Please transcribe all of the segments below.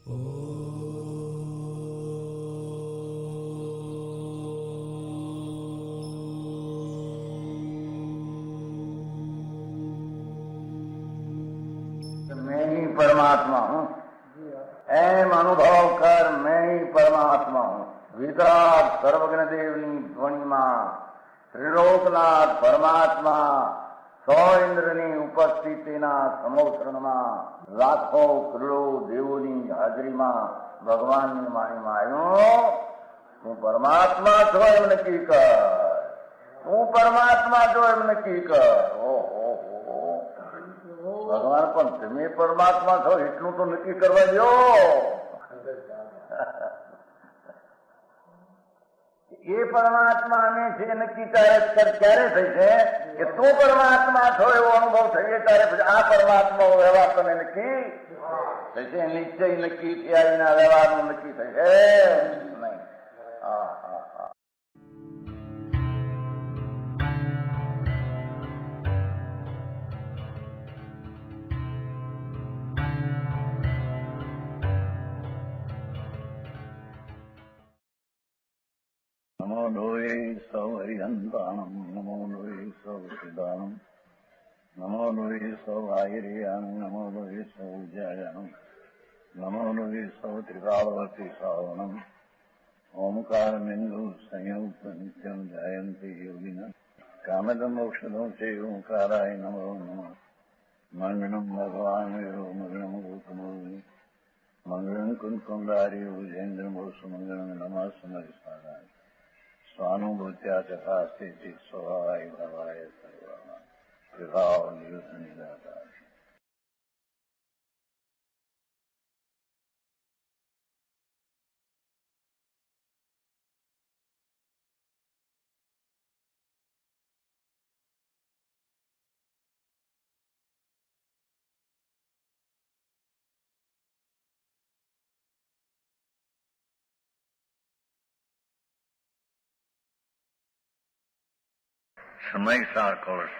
मैं ही परमात्मा हूँ, एम अनुभव कर मैं ही परमात्मा हूँ। वितराग सर्वज्ञ देवनी ધ્વનિમાં ત્રિલોકનાથ પરમાત્મા સો ઇન્દ્રની ઉપસ્થિતિના સમોત્સવમાં લાખો કરોડો દેવોની હાજરીમાં ભગવાનની વાણીમાં આવ્યો, તું પરમાત્મા છો એમ નક્કી કર, તું પરમાત્મા છો એમ નક્કી કર. ઓહો, ભગવાન પણ તમે પરમાત્મા છો એટલું તો નક્કી કરવા દો. એ પરમાત્માને છે નક્કી ક્યારે થઈ છે કે તું પરમાત્મા છો એવો અનુભવ થઈએ ત્યારે પછી આ પરમાત્મા વ્યવહાર તને નક્કી થશે. નિશ્ચય નક્કી થયા વિના વ્યવહારનું નક્કી થશે નહીં. હા હા હા. નમો લોહે સૌ હરિહંતાણમ, નમો લોહે સૌ સિદ્ધાણમ, નમો લોહે સૌ આયર્યાણમ, નમો લોહે સૌ જયાણમ, નમો લોહે સૌ ત્રિકાળવતી શ્રાવણમ. ઓમકાર બિંદુ સંયુક્ત નિત્યમ જાયંતિ યોગિના કામદમ મોક્ષદો છે ઓંકારાય નમો નમઃ. મંગળમ ભગવાન વિરો મંગળમ ગૌતમો મંગળમ કુંકુંડારી ભુજેન્દ્રમો સુમંગળમ નમઃ સમરિસારાય સ્વાનુભૂત્યા ચકાસ્તે સ્વભાવાય ભવાય સર્વા વિભાવ નિયુદ્ધ નિરાકાર. સમય સાકોષ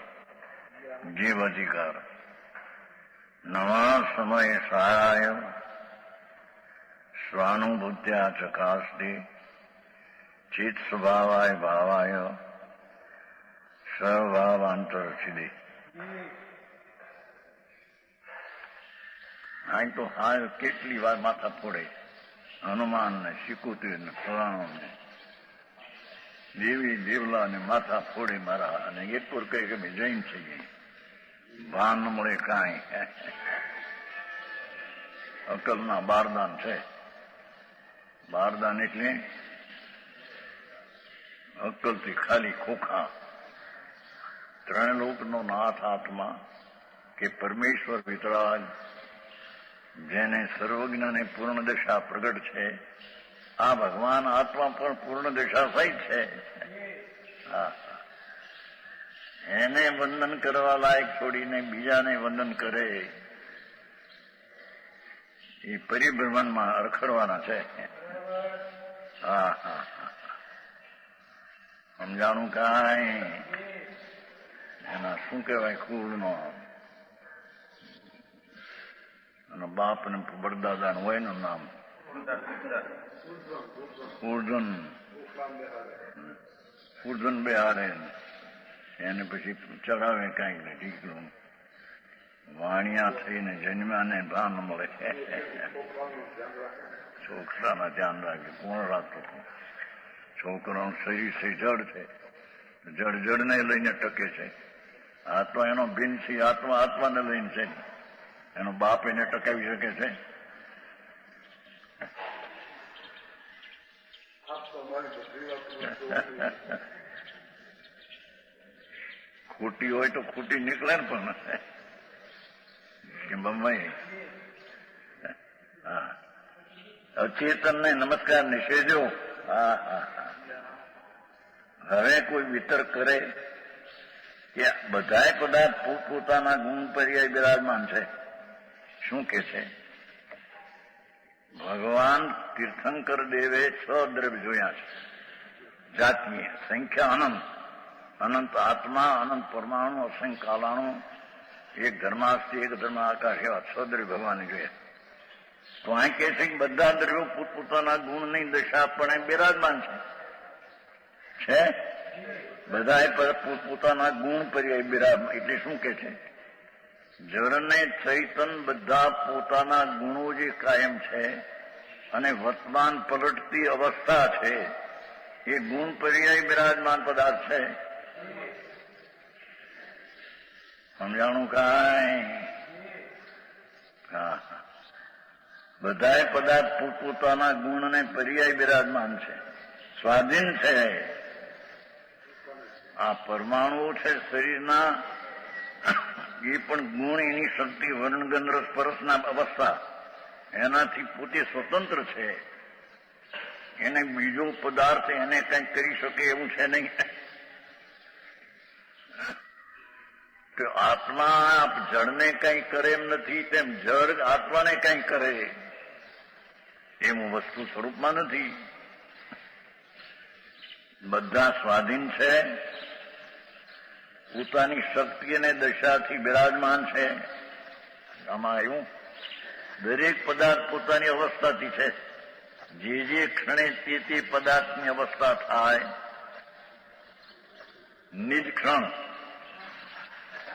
જીવ અધિકાર. નવા સમય સહાય સ્વાનુભૂત્યા ચકાસ્તિ ચિત્ત સ્વભાવાય ભાવાય સભાવાંતરસિદ્ધિ. અહીં તો હાલ કેટલી વાર માથા ફોડે હનુમાન ને શીકુતી ને ફલાણો ને દેવી દેવલા ને માથા ફોડે મારા, અને એટલું કહે કે ભાઈ જૈન છીએ, ભાન ન મળે કાંઈ. અકલના બારદાન છે. બારદાન એટલે અક્કલથી ખાલી ખોખા. ત્રણ લોકનો નાથ આત્મા કે પરમેશ્વર વિતરાગ, જેને સર્વજ્ઞને પૂર્ણ દશા પ્રગટ છે, આ ભગવાન આત્મા પણ પૂર્ણ દશા સહિત છે. એને વંદન કરવા લાયક છોડીને બીજાને વંદન કરે એ પરિભ્રમણમાં અરખડવાના છે. હા હા હા, સમજાણું કાંઈ? એના શું કહેવાય કુળનો અને બાપ ને બરદાદા હોય એનું નામ ઉર્જન બેહારે, એને પછી ચડાવે કાંઈક ને ઢીકલું. વાણિયા થઈને જન્મ્યા ને ભાન મળે. છોકરાના ધ્યાન રાખે, કોણ રાખતો? છોકરાનું શરીર છે જડ છે, જડને લઈને ટકે છે. આત્મા એનો ભિન્ન છે, આત્મા આત્માને લઈને છે. એનો બાપ એને ટકાવી શકે છે? ખોટી હોય તો ખોટી નીકળે ને, પણ કે બમ્બઈ. હા, અચેતન ને નમસ્કાર નિષેધો. હા હા હા. હવે કોઈ વિતર્ક કરે કે બધાય પદાર્થ પોતપોતાના ગુણ પર્યાય બિરાજમાન છે. શું કે છે? ભગવાન તીર્થંકર દેવે 6 દ્રવ્ય જોયા છે જાતીય, સંખ્યા અનંત. અનંત આત્મા, અનંત પરમાણુ, અસંખ્ય કાલાણુ, એક ધર્માસ્તિ, એક ધર્મ આકાશ, એવા 6 દ્રવ્ય ભગવાને જોયા. તો આ કહે છે કે બધા દ્રવ્યો પોતપોતાના ગુણની દશા પણ બિરાજમાન છે બધા પોતપોતાના ગુણ પર્યાય બિરાજમાન. એટલે શું કે છે? જળ ને ચૈતન બધા પોતાના ગુણો જે કાયમ છે અને વર્તમાન પલટતી અવસ્થા છે એ ગુણ પર્યાય બિરાજમાન પદાર્થ છે. સમજાણું કાંઈ? હા, બધાય પદાર્થ પોતપોતાના ગુણ અને પર્યાય બિરાજમાન છે, સ્વાધીન છે. આ પરમાણુઓ છે શરીરના, એ પણ ગુણ, એની શક્તિ, વર્ણ ગંધ રસ પરસના અવસ્થા એનાથી પોતે સ્વતંત્ર છે. એને બીજો પદાર્થ એને કંઈ કરી શકે એવું છે નહીં. તો આત્મા જળને કંઈ કરે એમ નથી, તેમ જળ આત્માને કંઈ કરે એમ વસ્તુ સ્વરૂપમાં નથી. બધા સ્વાધીન છે, પોતાની શક્તિ અને દશાથી બિરાજમાન છે. આમાં એવું દરેક પદાર્થ પોતાની અવસ્થાથી છે. જે ક્ષણે તે પદાર્થની અવસ્થા થાય, નિજ ક્ષણ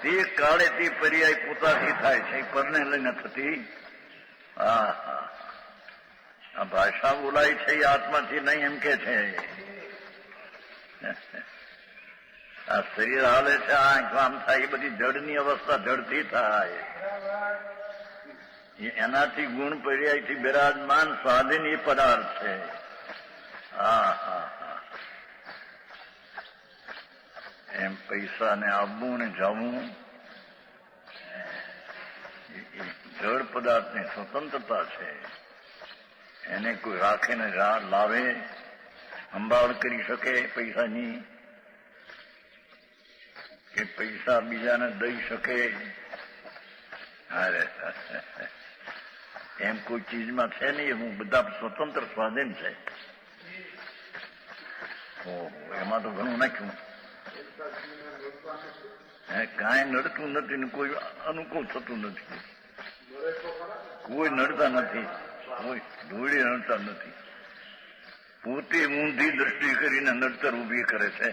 તે કાળે તે પર્યાય પોતાથી થાય છે, પરને લઈને થતી. આ ભાષા બોલાય છે એ આત્માથી નહીં એમ કે છે. આ શરીર હાલે છે, આંખ આમ થાય, એ બધી જડની અવસ્થા જડથી થાય. એનાથી ગુણ પર્યાયથી બિરાજમાન સ્વાધીન એ પદાર્થ છે. એમ પૈસા ને આવવું ને જવું જળ પદાર્થની સ્વતંત્રતા છે. એને કોઈ રાખે ને લાવે, સંભાળ કરી શકે પૈસાની, કે પૈસા બીજાને દઈ શકે, એમ કોઈ ચીજમાં છે નહીં. હું બધા સ્વતંત્ર સ્વાધીન છે. એમાં તો ઘણું નાખ્યું. કાંઈ નડતું નથી ને કોઈ અનુકૂળ થતું નથી. કોઈ નડતા નથી, કોઈ ધૂળી નડતા નથી. પોતે ઊંધી દ્રષ્ટિ કરીને નડતર ઉભી કરે છે.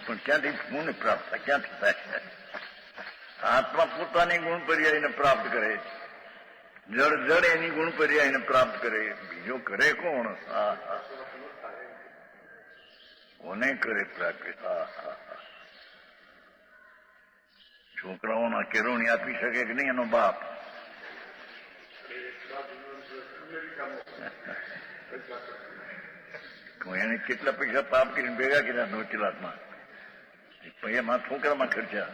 પણ ક્યાંથી ગુણ પ્રાપ્ત થાય? ક્યાંથી થાય? આત્મા પોતાની ગુણ પર્યાયને પ્રાપ્ત કરે, જળ જળ એની ગુણ પર્યાયને પ્રાપ્ત કરે. બીજો કરે કોણ? કોને કરે પ્રાપ્ત? છોકરાઓના કેળવણી આપી શકે કે નહીં એનો બાપ? એને કેટલા પૈસા પાપ કરીને ભેગા કર્યા નોચલાતમાં, એમાં છોકરામાં ખર્ચા.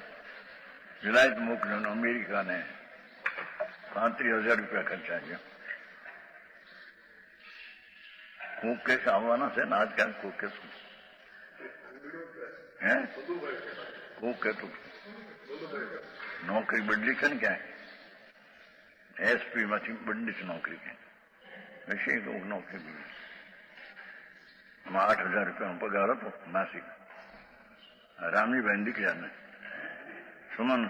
વિલાયત મોકલ્યો, અમેરિકાને 35,000 રૂપિયા ખર્ચા છે. કોક કેસ આવવાના છે ને આજકાલ. કોક કેસ કોક કહેતું નોકરી બદલી છે ને ક્યાંય, એસપી માંથી બદલી છે નોકરી ક્યાંય હશે. કોક નોકરી બદલી, એમાં 8,000 રૂપિયાનો પગાર હતો નાસિક. રામીબેન દીકરાને સુમન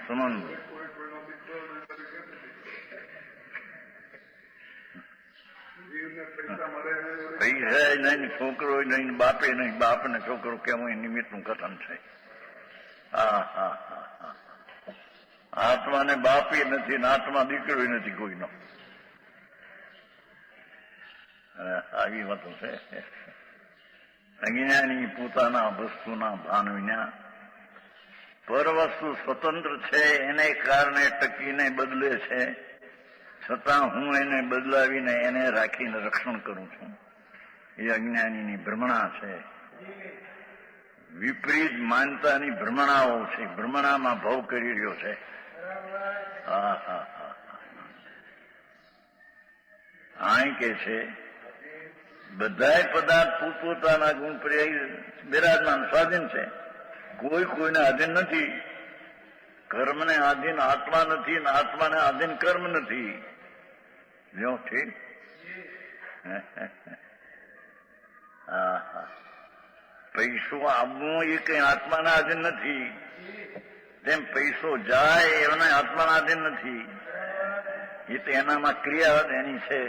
પૈસા નહીં, છોકરો નહીં, બાપે નહીં. બાપ ને છોકરો કેવું એ નિમિત્તનું કથન છે. આત્માને બાપે નથી ને આત્મા દીકરો નથી કોઈનો. આવી વાતો છે. અજ્ઞાની પોતાના વસ્તુના ભાન વિના પર વસ્તુ સ્વતંત્ર છે, એને કારણે ટકીને બદલે છે. છતાં હું એને બદલાવીને એને રાખીને રક્ષણ કરું છું. એ અજ્ઞાનીની ભ્રમણા છે. વિપરીત માનતાની ભ્રમણાઓ છે. ભ્રમણામાં ભાવ કરી રહ્યો છે. આય કે છે બધાય પદાર્થ પોતપોતાના ગુણ પર્યાય બિરાજમાન સ્વાધીન છે. કોઈ કોઈને આધીન નથી. કર્મને આધીન આત્મા નથી ને આત્માને આધીન કર્મ નથી. જો ઠીક. પૈસો આપવું એ કઈ આત્માના આધીન નથી. તેમ પૈસો જાય એના આત્માના આધીન નથી. એ તો એનામાં ક્રિયા એની છે,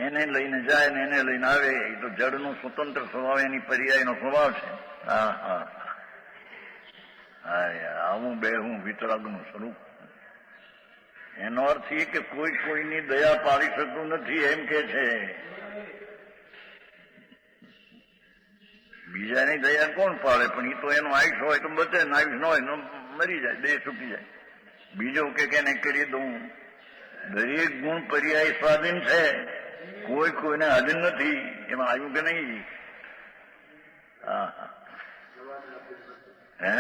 એને લઈને જાય ને એને લઈને આવે. એ તો જડનો સ્વતંત્ર સ્વભાવ, એની પર્યાયનો સ્વભાવ છે. હા હા હા, આવું બેહું વિતરાગનું સ્વરૂપ. એનો અર્થ એ કે કોઈ કોઈની દયા પાડી શકતું નથી એમ કે છે. બીજાની દયા કોણ પાડે? પણ એ તો એનું આયુષ હોય તો બચે, ને આયુષ ન હોય તો મરી જાય, દેહ છૂટી જાય. બીજો કે એને કરી દઉં. દરેક ગુણ પર્યાય સ્વાધીન છે, કોઈ કોઈને આધીન નથી. એમાં આવ્યું કે નહીં? હા હા, હે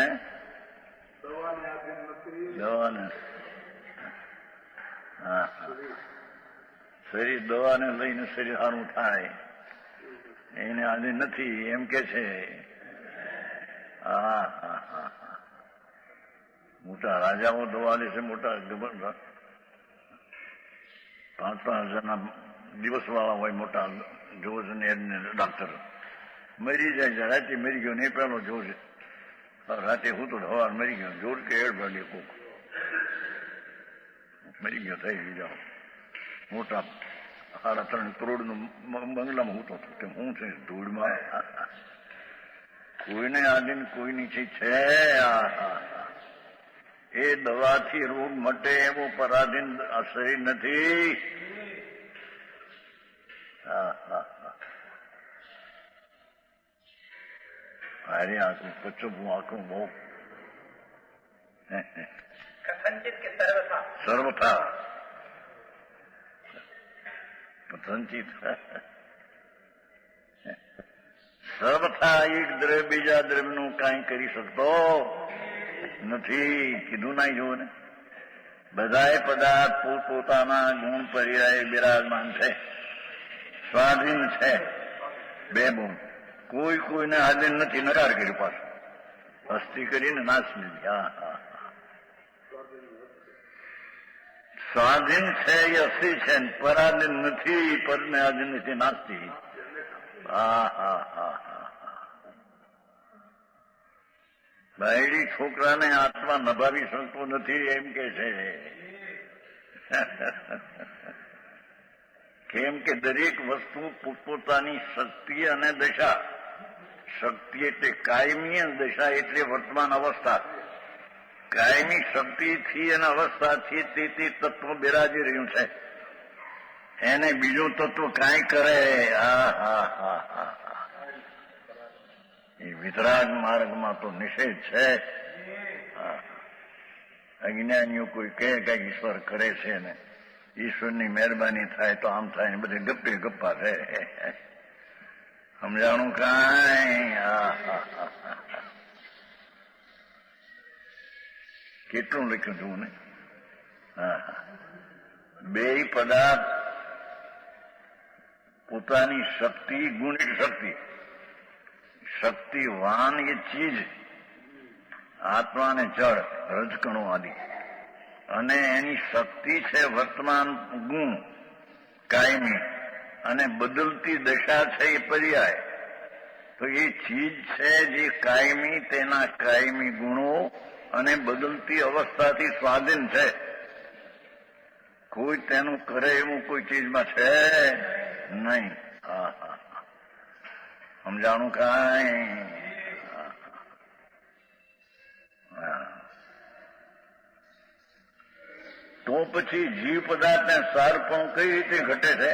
દવાને, હા હા, શરીર દવાને લઈને શરીર સારું થાય એને આધીન નથી એમ કે છે. હા હા હા, મોટા રાજાઓ દવા લે છે, મોટા 5,000 હજારના દિવસ વાળા હોય, મોટા જોજ ને ડાક્ટર. મરી જાય, રાતે મરી ગયો ને એ પેલો જોજ. રાતે હું તો હવાર મરી ગયો, જોર કે એડ ભલે કોક મરી ગયો થઈ જાઓ. મોટા 3.5 કરોડનું બંગલામાં હું તો હું છે ધૂળમાં. કોઈને આધીન કોઈની ચીજ છે. એ દવાથી રોગ મટે એવો પરાધીન શરીર નથી. અરે આખું પચોપું આખું બહુ સર્વથા સંચિત સર્વથા એક દ્રવ્ય બીજા દ્રવ્યનું કાંઈ કરી શકતો નથી. કીધું ના જોવો ને, બધાએ પદાર્થ પોતપોતાના ગુણ પર્યાય બિરાજમાન છે, સ્વાધીન છે. બે ગુણ કોઈ કોઈને આધીન નથી. નકાર કર્યું પાછું, અસ્થિ કરીને નાશ લીધી. હા હા, સ્વાધીન છે એ અસ્થિ છે, પરાધીન નથી, પરને આધીન નથી, નાસ્તી. હા હા હા હા, બાયડી છોકરાને આત્મા નભાવી શકતો નથી એમ કે છે. કેમ કે દરેક વસ્તુ પોતપોતાની શક્તિ અને દશા, શક્તિ એટલે કાયમી અને દશા એટલે વર્તમાન અવસ્થા. કાયમી શક્તિથી અને અવસ્થાથી તે તત્વ બિરાજી રહ્યું છે. એને બીજું તત્વ કાંઈ કરે? હા હા હા હા, એ વિતરાગ માર્ગમાં તો નિષેધ છે. અજ્ઞાનીઓ કોઈ કહે કે ઈશ્વર કરે છે ને ઈશ્વરની મહેરબાની થાય તો આમ થાય ને બધે ગપ્પે ગપ્પા છે. સમજાણું કાંઈ? કેટલું લખ્યું છું ને. હા, બે પદાર્થ પોતાની શક્તિ, ગુણ શક્તિ, શક્તિવાન એ ચીજ આત્મા અને જળ રજકણો આદિ, અને એની શક્તિ છે વર્તમાન ગુણ કાયમી, અને બદલતી દશા છે એ પર્યાય. તો એ ચીજ છે જે કાયમી, તેના કાયમી ગુણો અને બદલતી અવસ્થાથી સ્વાધીન છે. કોઈ તેનું કરે એવું કોઈ ચીજમાં છે નહીં. હા હા, સમજાણું કાંઈ? તો પછી જીવ પદાર્થને સાર પણ કઈ રીતે ઘટે છે?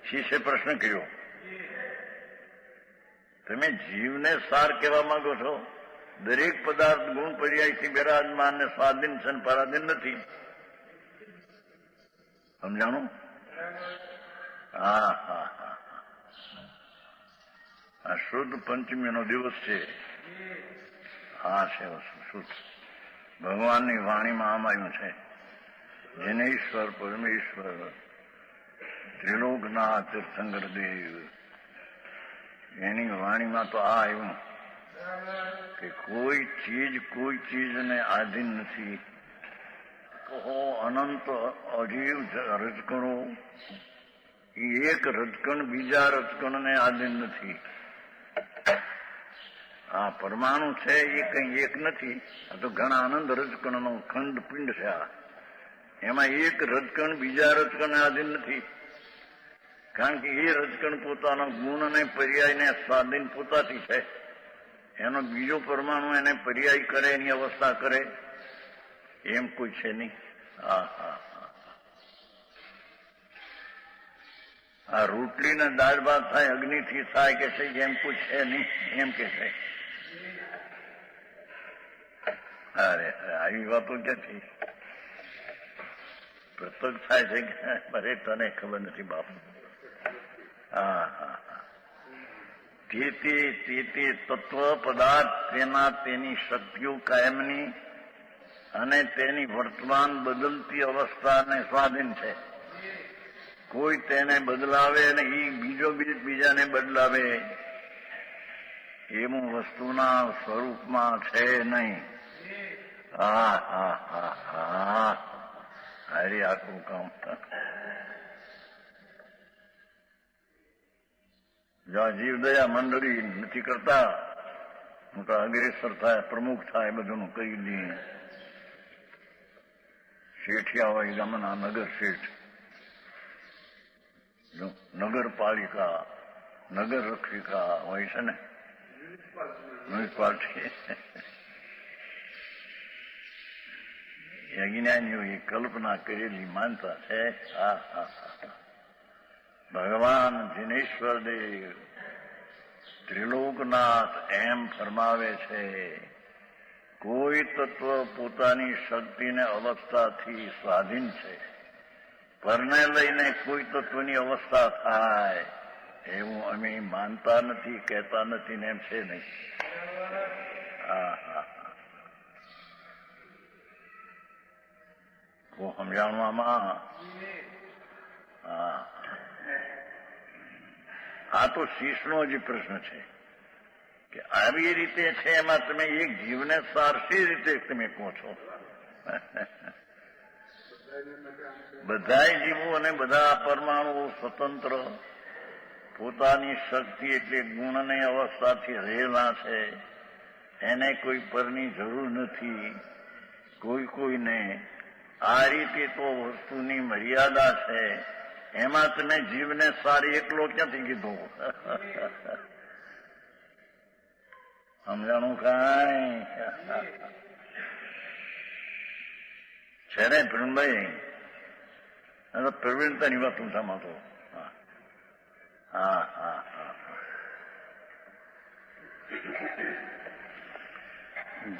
શિષ્ય પ્રશ્ન કર્યો. તમે જીવને સાર કહેવા માંગો છો? દરેક પદાર્થ ગુણ પર્યાયથી બિરાજમાન ને સ્વાધીન છે, પરાધીન નથી. સમજાણું? હા હા હા, આ શુદ્ધ પંચમીનો દિવસ છે. હા છે શુદ્ધ. ભગવાનની વાણીમાં આમ આવ્યું છે, જેને ઈશ્વર પરમેશ્વર ત્રિલોકનાથ તીર્થંકર દેવ, એની વાણીમાં તો આ આવ્યું કે કોઈ ચીજને આધીન નથી. અનંત અજીવ રજકણો, એક રજકણ બીજા રજકણને આધીન નથી. આ પરમાણુ છે એ કઈ એક નથી. આ તો ઘણા આનંદ રજકણનો ખંડ પિંડ છે. આ એમાં એક રજકણ બીજા રજકણને આધીન નથી, કારણ કે એ રજકણ પોતાનો ગુણ અને પર્યાયને સ્વાધીન પોતાથી છે. એનો બીજો પરમાણુ એને પર્યાય કરે, એની અવસ્થા કરે, એમ કોઈ છે નહીં. હા હા આ રોટલીને દાળ ભાત થાય અગ્નિથી થાય કે છે, એમ કોઈ છે નહીં, એમ કે છે. અરે આવી વાતો ક્યાંથી પ્રત્યક્ષ થાય છે કે અરે તને ખબર નથી બાપ. હા હા તે તત્વ પદાર્થ તેની શક્તિઓ કાયમની અને તેની વર્તમાન બદલતી અવસ્થાને સ્વાધીન છે. કોઈ તેને બદલાવે અને એ બીજાને બદલાવે એવું વસ્તુના સ્વરૂપમાં છે નહીં. હા હા હા હા હારી આખું કામ. જ્યાં જીવદયા મંડળી નથી કરતા, મોટા અગ્રેસર થાય, પ્રમુખ થાય, બધું કરી દઈએ. શેઠિયા હોય ગામના નગર શેઠ, નગરપાલિકા, નગર રક્ષિકા હોય છે ને, મ્યુનિસિપાલિટી. અજ્ઞાનીઓએ કલ્પના કરેલી માનતા છે. હા હા હા ભગવાન જિનેશ્વર દેવ ત્રિલોકનાથ એમ ફરમાવે છે, કોઈ તત્વ પોતાની શક્તિને અવસ્થાથી સ્વાધીન છે. પરને લઈને કોઈ તત્વની અવસ્થા થાય એવું અમે માનતા નથી, કહેતા નથી ને એમ છે નહીં. હા હા સમજાવવામાં. હા આ તો શીશનો જ પ્રશ્ન છે કે આવી રીતે છે, એમાં તમે એક જીવને સારસી રીતે તમે કહો છો. બધા જીવો અને બધા પરમાણુઓ સ્વતંત્ર પોતાની શક્તિ એટલે ગુણની અવસ્થાથી રહેલા છે. એને કોઈ પરની જરૂર નથી, કોઈને. આ રીતે તો વસ્તુની મર્યાદા છે. એમાં તમે જીવને સારી એકલો ક્યાંથી કીધું? સમજાણું કાંઈ છે ને પ્રવીણભાઈ? પ્રવીણતાની વાત હું સમજતો. હા હા હા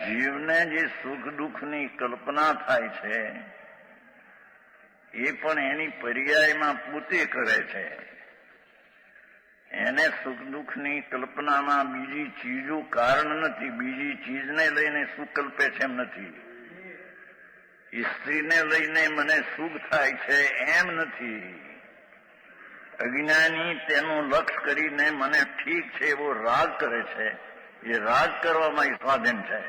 જીવને જે સુખ દુઃખની કલ્પના થાય છે એ પણ એની પર્યાયમાં પોતે કરે છે. એને સુખ દુઃખની કલ્પનામાં બીજી ચીજો કારણ નથી. બીજી ચીજને લઈને સુખ કલ્પે છે એમ નથી. સ્ત્રીને લઈને મને સુખ થાય છે એમ નથી. અજ્ઞાની તેનું લક્ષ્ય કરીને મને ઠીક છે એવો રાગ કરે છે. એ રાગ કરવામાં એ સ્વાધીન છે,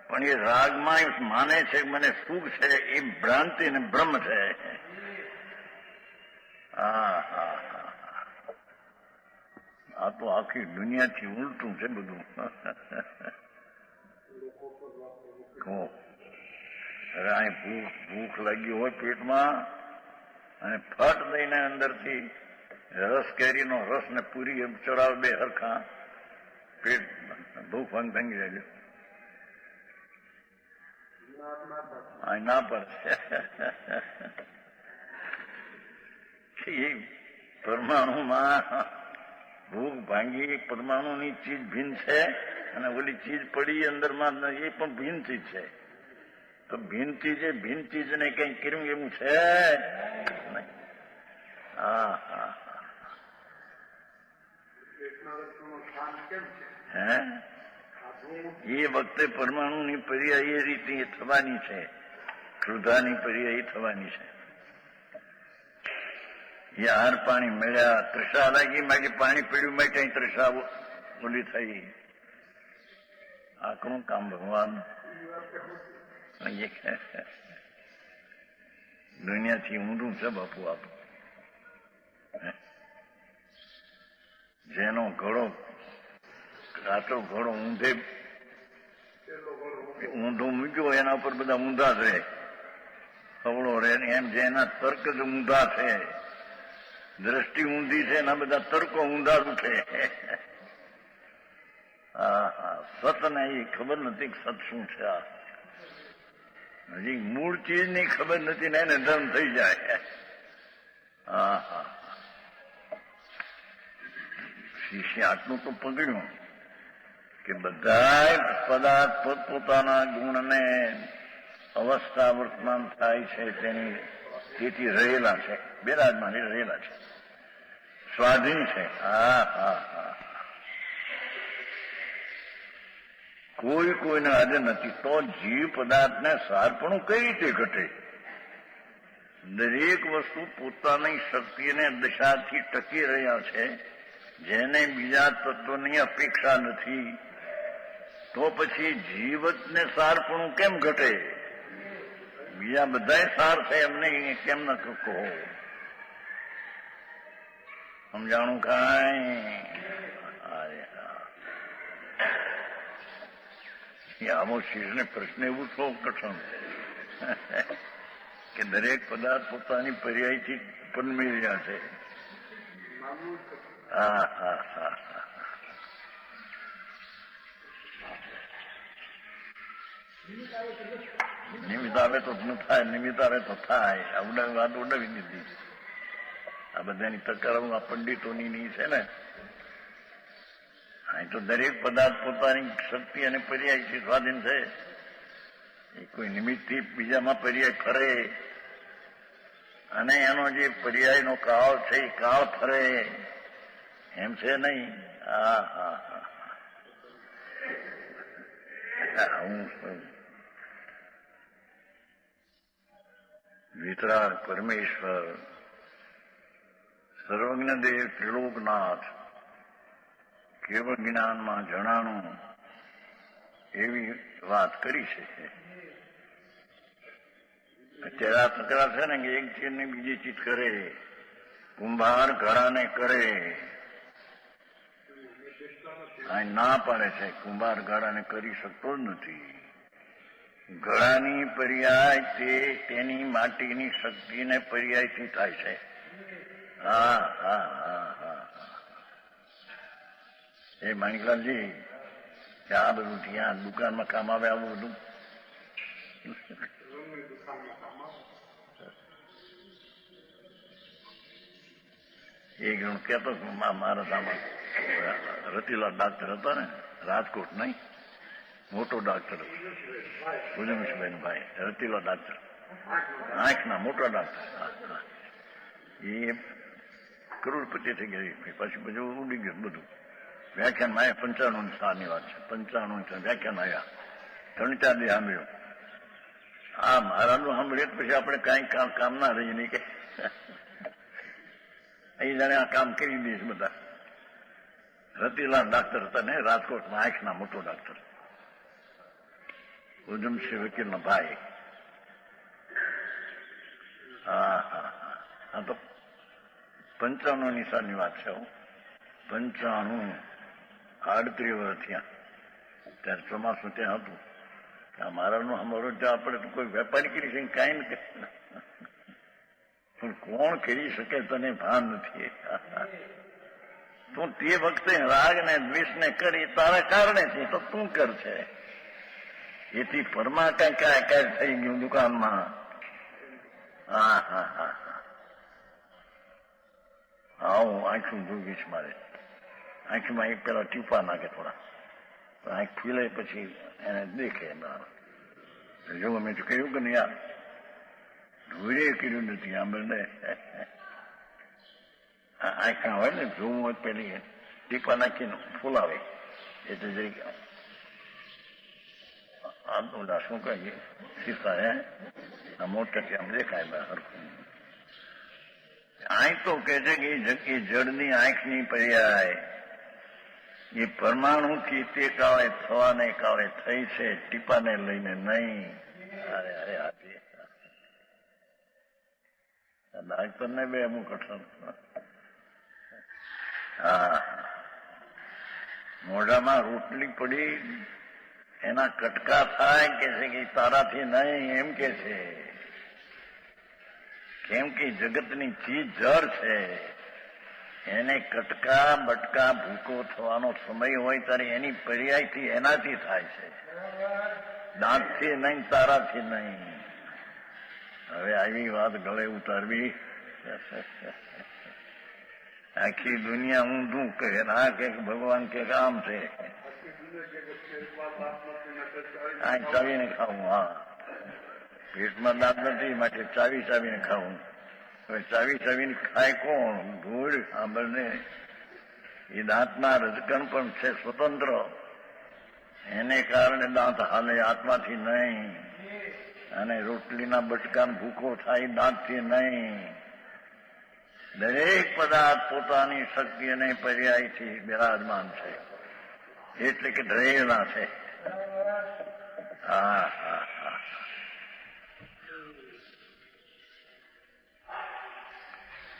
પણ એ રાગમાં માને છે કે મને સુખ છે, એ ભ્રાંતિ અને ભ્રમ છે. હા હા આ તો આખી દુનિયાથી ઉલટું છે બધું. અહીં ભૂખ લાગી હોય પેટમાં અને ફટ દઈને અંદરથી રસ કેરીનો રસ ને પૂરી એમ ચડાવ બે હરખા, પેટ ભૂખ ભાંગી જાય. ના પડે. એ પરમાણુમાં ભૂખ ભાંગી પરમાણુની ચીજ ભિન્ન છે અને ઓલી ચીજ પડી અંદરમાં એ પણ ભિન્ન ચીજ છે. તો ભિન્ન ચીજને કઈ કર્યું એવું છે? હા હા હે એ વખતે પરમાણુની પર્યાય એ રીતે થવાની છે. ક્રોધાની પર્યાય થવાની છે. એ હાર પાણી મળ્યા, તૃષા લાગી માટે પાણી પીડ્યું માટે તૃષા ઓલી થઈ. આખું કામ ભગવાન દુનિયાથી ઊંધું છે બાપુ. આપ જેનો ઘડો સાચો ઘોડો ઊંધું મૂક્યો એના ઉપર બધા ઊંધા છે, ખવડો રે એમ જે એના તર્ક જ ઊંધા છે, દ્રષ્ટિ ઊંધી છે, એના બધા તર્કો ઊંધા જ ઉઠે. સતને એ ખબર નથી કે સત શું છે. હજી મૂળ ચીજ ની ખબર નથી ને એને ધર્મ થઈ જાય. શિષ્ય આટલું તો પકડ્યું કે બધા પદાર્થ પોતપોતાના ગુણને અવસ્થા વર્તમાન થાય છે તેથી રહેલા છે, બિરાજમાન રહેલા છે, સ્વાધીન છે. કોઈને હાજર નથી. તો જીવ પદાર્થને સારપણું કઈ રીતે ઘટે? દરેક વસ્તુ પોતાની શક્તિ અને દશાથી ટકી રહ્યા છે, જેને બીજા તત્વની અપેક્ષા નથી. તો પછી જીવતને સારપણું કેમ ઘટે? બીજા બધા સાર છે એમને કેમ ન કહો? સમજાણું કાંઈ? આવો શિષને પ્રશ્ન એવું છો કઠણ કે દરેક પદાર્થ પોતાની પર્યાયથી પનમી રહ્યા છે. નિમિત્ત આવે તો ન થાય, નિમિત્ત આવે તો થાય. આ વાત ઉડાવી દીધી. આ બધાની તકરાર આ પંડિતોની નહીં છે ને. અહીં તો દરેક પદાર્થ પોતાની શક્તિ અને પર્યાયથી સ્વાધીન છે. એ કોઈ નિમિત્તથી બીજામાં પર્યાય ફરે અને એનો જે પર્યાયનો કાળ છે એ કાળ ફરે એમ છે નહીં. વિતરાગ પરમેશ્વર સર્વજ્ઞ દેવ ત્રિલોકનાથ કેવળ જ્ઞાનમાં જણાણું એવી વાત કરી છે. અત્યારે આ તકરાર છે ને કે એક ચીજ ને બીજી ચીજ કરે, કુંભાર ઘડાને કરે. આ ના પાડે છે, કુંભાર ઘડાને કરી શકતો જ નથી. ઘડાની પર્યાય તેની માટીની શક્તિને પર્યાયથી થાય છે. એ માણિકલાલજી કે આ બધું ત્યાં દુકાનમાં કામ આવે આવું બધું? એક જણ કહેતો મારા સામે રતિલાલ ડાક્ટર હતા ને, રાજકોટ નહીં, મોટો ડાક્ટર ભુજંગભાઈ ભાઈ રતિલાલ ડાક્ટર, આંખના મોટા ડાક્ટર. એ કરોડપતિ થઈ ગઈ. પછી બધું ઉડી ગયું બધું. વ્યાખ્યાનમાં આવ્યા 95 સાલની વાત છે. 95 વ્યાખ્યાન આવ્યા, 3-4 દી સાંભળ્યું. આ મહારાજનું સાંભળીએ પછી આપણે કાંઈ કામ ના રહી નહીં કે અહીં જાણે આ કામ કરી દઈશ બધા. રતિલાલ ડાક્ટર હતા ને રાજકોટમાં, આંખના મોટો ડાક્ટર, ઉધમસિંહ વકીલના ભાઈ. આ તો 95 સાલની વાત છે. 95 38 વર્ષ થયા. ત્યારે ચોમાસું ત્યાં હતું. મારાનું અમારું ત્યાં આપણે તો કોઈ વેપારી કરી શકે કાંઈ નથી, પણ કોણ કરી શકે તને ભાન નથી. તું તે વખતે રાગ ને દ્વેષ ને કરી તારા કારણે છે તો તું કર છે. એથી પરમાં કાંઈ થઈ ગયું દુકાનમાં. હું આંખું જોગીશ મારે. આંખમાં એક પેલા ટીપા નાખે થોડા, આંખ ખીલે પછી એને દેખે. જો મેં તો કહ્યું કે નહીં યાર ધોરે કર્યું નથી. આમ ને આંખના હોય ને જોવું હોય પેલી ટીપા નાખીને ફૂલાવે એટલે જઈ આમ શું કહીએ શીશા હે આ મોટેથી આમ દેખાય બહાર. આંખ તો કે છે કે એ જળની આંખની પર્યાય એ પરમાણુથી તે કાળે થવાને કાળે થઈ છે, ટીપાને લઈને નહીં. અરે અરે હાથી ડાક્ટરને બે અમુક કઠણ. મોઢામાં રોટલી પડી એના કટકા થાય કે છે કે તારાથી નહીં એમ કે છે. કેમ કે જગતની ચીજ જળ છે, એને કટકા બટકા ભૂકો થવાનો સમય હોય ત્યારે એની પર્યાયથી એનાથી થાય છે, દાંતથી નહીં, તારાથી નહીં. હવે આવી વાત ગળે ઉતારવી, આખી દુનિયા ઊંધું કહે, ના કે ભગવાન કે આમ છે, આ ચાવીને ખાવું. હા, પેટમાં દાંત નથી માટે ચાવી ચાવીને ખાવું. હવે ચાવી ચાવીને ખાય કોણ? ધૂળ સાંભળને. એ દાંતના રજકણ પણ છે સ્વતંત્ર, એને કારણે દાંત હાલે, આત્માથી નહીં. અને રોટલીના બટકા ભૂકો થાય દાંતથી નહીં. દરેક પદાર્થ પોતાની શક્તિ અને પર્યાયથી બિરાજમાન છે, એટલે કે ધ્યેયના છે. હા હા હા.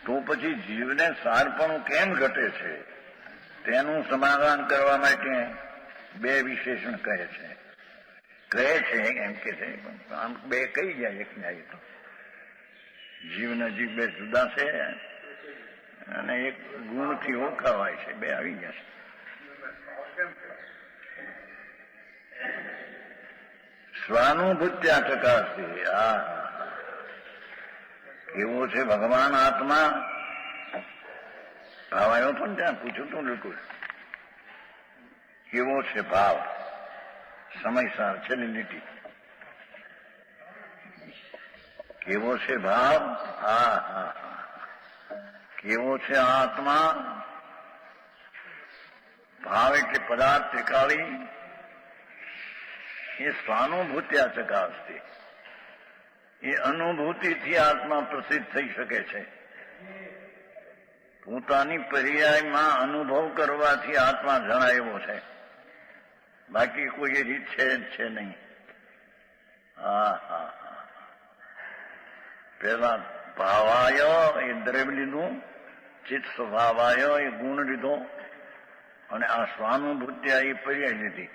તો પછી જીવને સારપણું કેમ ઘટે છે તેનું સમાધાન કરવા માટે બે વિશેષણ કહે છે. એમ કે છે આમ બે કહી જાય એક ન્યાય તો. જીવ ને જીવ બે જુદા છે અને એક ગુણથી ઓળખાવાય છે, બે આવી ગયા છે. સ્વાનુભૂત્યા ચકાસતી. આ કેવો છે ભગવાન આત્મા? ભાવ આવ્યો પણ ત્યાં પૂછ્યું તું બિલકુલ. કેવો છે ભાવ? સમયસાર છેલ્લી લીટી. કેવો છે ભાવ? હા હા. કેવો છે આત્મા? ભાવ એટલે પદાર્થ ત્રિકાળી, એ સ્વાનુભૂત્યા ચકાસતી. એ અનુભૂતિથી આત્મા પ્રસિદ્ધ થઈ શકે છે. પોતાની પર્યાયમાં અનુભવ કરવાથી આત્મા જણાયો છે, બાકી કોઈ રીત છે જ છે નહીં. હા હા હા. પેલા ભાવાય એ દ્રવ્ય લીધું, ચિત્ત સ્વભાવાય એ ગુણ લીધો, અને આ સ્વાનુભૂત્યા એ પર્યાય લીધી.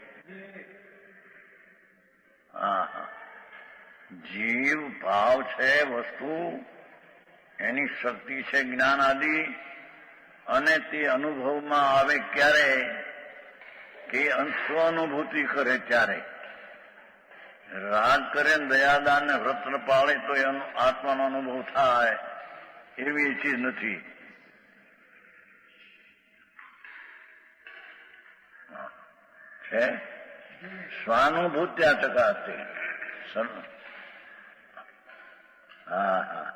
હા હા. જીવ ભાવ છે વસ્તુ, એની શક્તિ છે જ્ઞાન આદિ, અને તે અનુભવમાં આવે ક્યારે? કે સ્વાનુભૂતિ કરે ત્યારે. રાગ કરે ને દયાદાન ને વ્રત પાળે તો એનો આત્માનો અનુભવ થાય એવી ચીજ નથી. છે સ્વાનુભૂત્યા ચકાસતી. હા હા.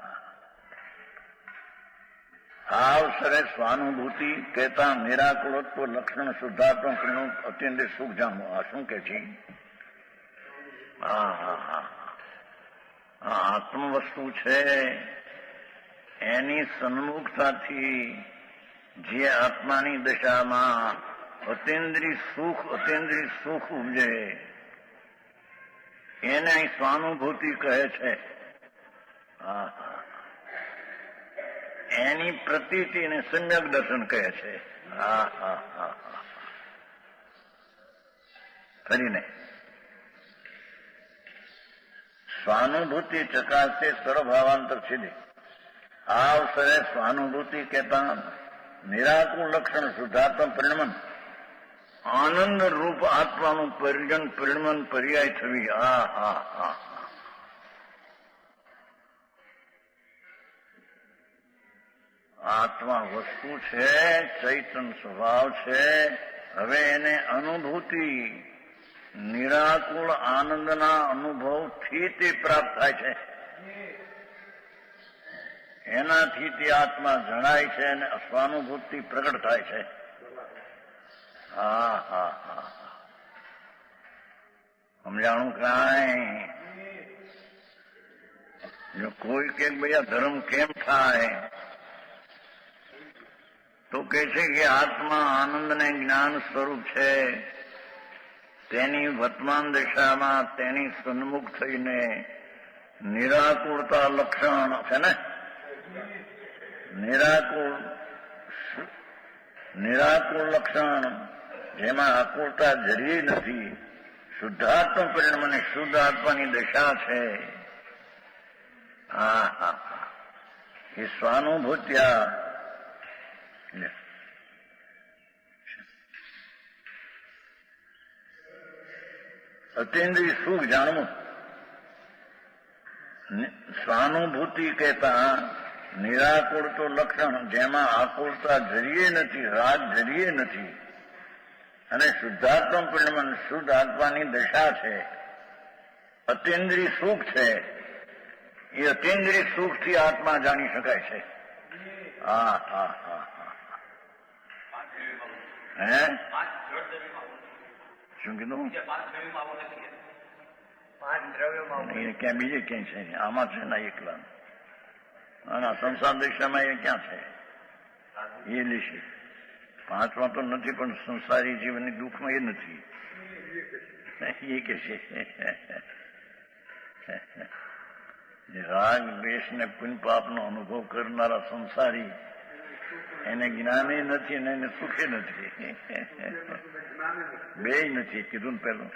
આવસરે સ્વાનુભૂતિ કહેતા નિરાકુળત્વ લક્ષણ શુદ્ધાત્મ અત્યંત સુખ જાણવું. આ શું કે છે? હા હા હા. આ આત્મ વસ્તુ છે, એની સન્મુખતાથી જે આત્માની દશામાં અતેન્દ્રિય સુખ ઉપજે એને અહીં સ્વાનુભૂતિ કહે છે. હા હા. એની પ્રતીતિને સમ્યક દર્શન કહે છે. હા હા હા હા. કરીને સ્વાનુભૂતિ ચકાસે સર્વભાવાંતર છેદે. આવસરે સ્વાનુભૂતિ કહેતા નિરાકુળ લક્ષણ શુદ્ધાત્મ પરિણમન, આનંદ રૂપ આત્માનું પરિણમન પર્યાય થવી. હા હા હા. આત્મા વસ્તુ છે, ચૈતન સ્વભાવ છે. હવે એને અનુભૂતિ નિરાકુળ આનંદના અનુભવથી તે પ્રાપ્ત થાય છે. એનાથી તે આત્મા જણાય છે અને સ્વાનુભૂતિ પ્રગટ થાય છે. હા હા હા. સમજાણું કાંઈ? જો કોઈ કે ભાઈ ધર્મ કેમ થાય તો કહે છે કે આત્મા આનંદ ને જ્ઞાન સ્વરૂપ છે. તેની વર્તમાન દશામાં તેની સન્મુખ થઈને નિરાકુળતા લક્ષણ છે ને, નિરાકુળ લક્ષણ જેમાં આકુળતા જરીએ નથી, શુદ્ધાત્મ પરિણામ અને શુદ્ધ આત્માની દશા છે. હા હા હા, એ સ્વાનુભૂત્યા અતિન્દ્રિય સુખ જાણવું. સ્વાનુભૂતિ કહેતા નિરાકુળ તો લક્ષણ, જેમાં આકુળતા જરીએ નથી, રાગ જરીએ નથી, અને શુદ્ધાત્મ પરિણામ શુદ્ધ આત્માની દશા છે. અતિન્દ્રિય સુખ છે, એ અતિન્દ્રિય સુખથી આત્મા જાણી શકાય છે. હા હા હા હા. હે શું કીધું? ક્યાં બીજે ક્યાંય છે? આમાં છે ને એકલા. અને સંસાર દિશામાં એ ક્યાં છે? એ લેશે. પાંચમાં તો નથી, પણ સંસારી જીવનની દુઃખમાં એ નથી. એ કે છે રાગ દ્વેષ ને પુણ્ય પાપનો અનુભવ કરનારા સંસારી, એને જ્ઞાને નથી અને એને સુખે નથી. બે નથી કીધું ને પેલું.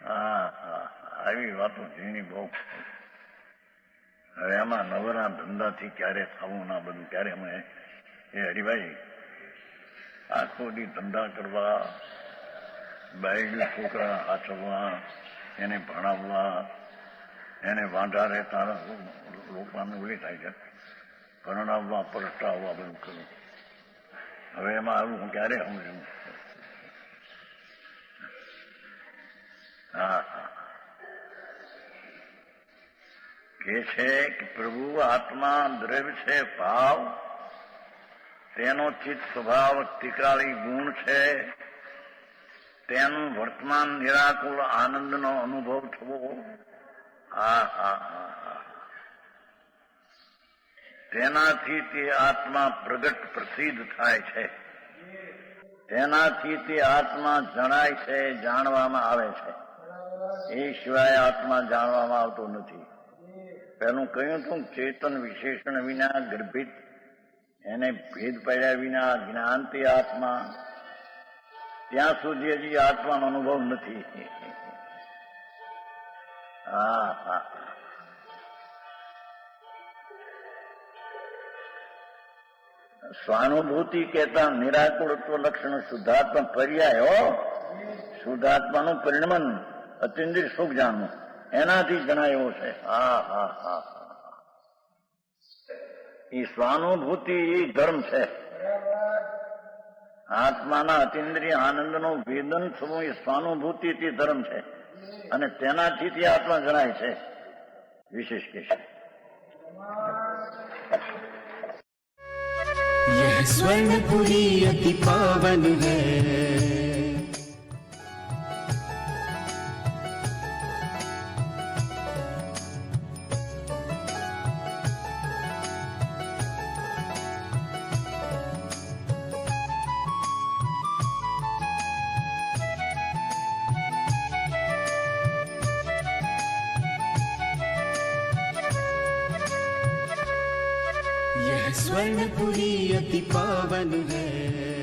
હા હા, આવી વાતો ઝીણી બહુ. હવે આમાં નવરા ધંધાથી ક્યારે થવું ના બધું ક્યારે અમે એ હરિભાઈ આખો દી ધંધા કરવા, બાયડી છોકરા હાચવવા, એને ભણાવવા, એને વાંઢા રહેતા લોકોને ઉલી થાય છે, પરણાવવા પરટાવવા બધું કરવું. હવે એમાં આવું હું ક્યારે સમજું? હા હા, કે છે કે પ્રભુ આત્મા દ્રવ્ય છે, ભાવ તેનો ચિત્ત સ્વભાવ તિકાળી ગુણ છે, તેનું વર્તમાન નિરાકુળ આનંદનો અનુભવ થવો. હા હા હા હા, તેનાથી તે આત્મા પ્રગટ પ્રસિદ્ધ થાય છે, તેનાથી તે આત્મા જણાય છે, જાણવામાં આવે છે. એ સિવાય આત્મા જાણવામાં આવતો નથી. પેલું કહ્યું હતું, ચેતન વિશેષણ વિના ગર્ભિત, એને ભેદ પડ્યા વિના જ્ઞાનથી આત્મા, ત્યાં સુધી હજી આત્માનો અનુભવ નથી. હા હા, સ્વાનુભૂતિ કહેતા નિરાકુળત્વ લક્ષણ શુદ્ધાત્મા પર્યાય હો. શુદ્ધાત્માનું પરિણમન અતિન્દ્રિય સુખ જાણવું, એનાથી જણાયો છે. હા હા હા, એ સ્વાનુભૂતિ એ ધર્મ છે. આત્માના અતિન્દ્રિય આનંદનો વેદન થવું એ સ્વાનુભૂતિ તે ધર્મ છે, અને તેનાથી તે આત્મા જણાય છે. વિશેષ કે છે यह स्वर्णपुरी अति पावन है. यह स्वर्णपुरी अति पावन है.